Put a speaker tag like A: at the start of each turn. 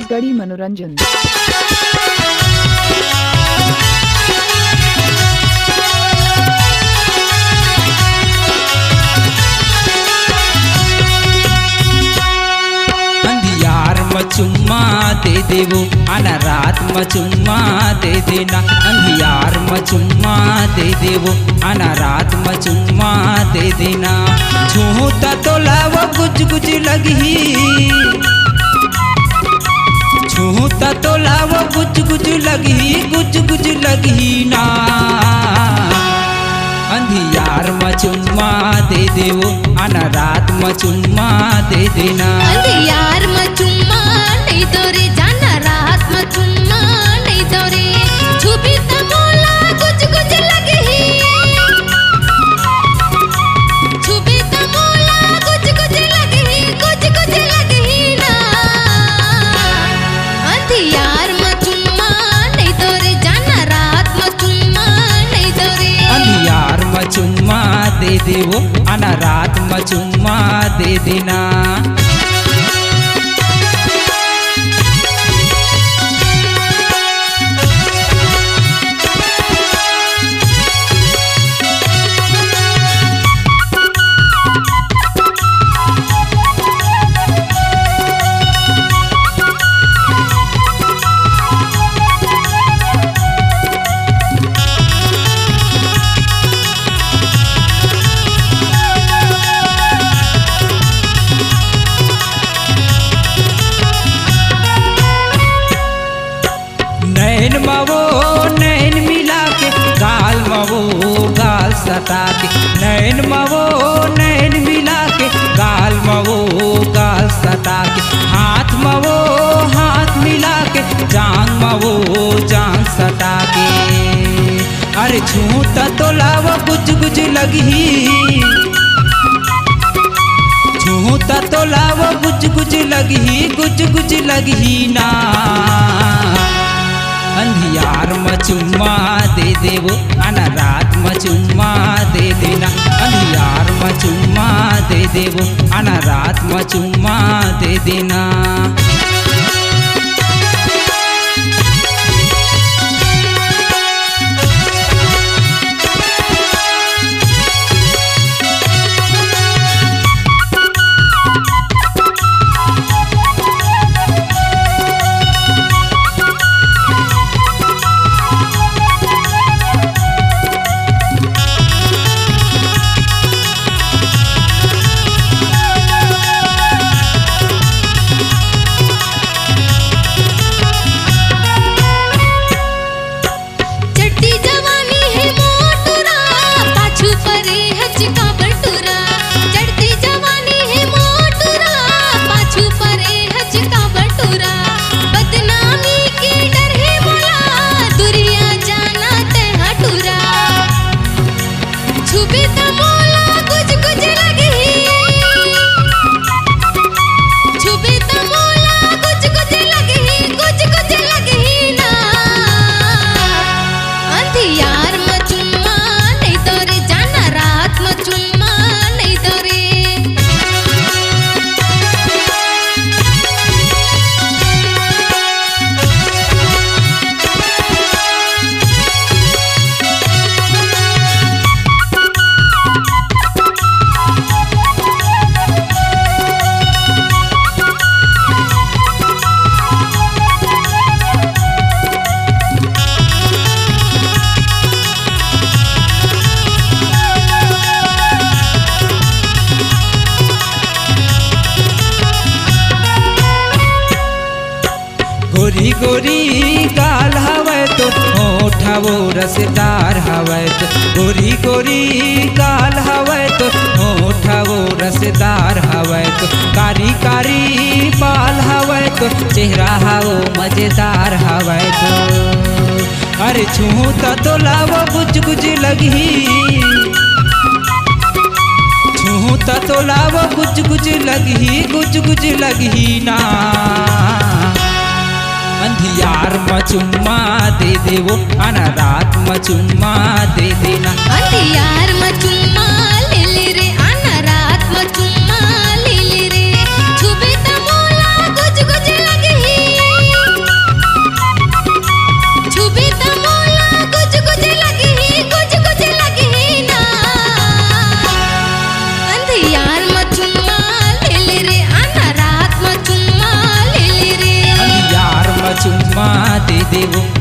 A: छत्तीसगढ़ी मनोरंजन।
B: चुम्मा दे देवो आना रात में चुम्मा दे देना, अंधियार में चुम्मा दे देवो आना रात में चुम्मा दे देना। छूता तो लावो गुज गुज लगी, छूता तो लावो गुज गुज लगी ना। अंधियार में चुम्मा दे देवो आना रात में चुम्मा दे देना।
C: अंधियार में चुम्मा नहीं दो रे जाना रात में चुम्मा नहीं दो रे। छुपी त मोला गुज गुज लगी, छुपी त मोला गुज गुज लगी ना। अंधियार में चुम्मा नहीं दो रे जाना रात में चुम्मा नहीं दो रे।
B: अंधियार में चुम्मा दे देवो आना रात में चुम्मा दे देना। नैन मवो नैन मिला के गाल मवो गाल सटा के, नैन मवो नैन मिला के गाल मवो गाल सटा के। हाथ मवो हाथ मिला के जांग मवो जांग सटा के। अरे छूता तो लावो गुज गुज लगी, छूता तो लावो गुज गुज लगी ना। अंधियार में चुम्मा दे देवो आना रात में चुम्मा दे देना। अंधियार में चुम्मा दे देवो आना रात में चुम्मा दे देना। गोरी गोरी गाल हवै तो होठवो रसदार हवै तो, गोरी गोरी गाल हवै तो होठवो रसदार हवै तो। कारी कारी बाल हवै तो चेहरा हवो मजेदार हवै तो। अरे छूता तो लावो गुज गुज लगी, छूता तो लावो गुज गुज लगी ना। अंधियार में चुम्मा दे देवो आना रात में चुम्मा दे देना।
C: अंधियार में चुम्मा ले ले रे आना रात में चुम्मा ले ले रे। छुपी त मोला गुज गुज लगी,
B: देवो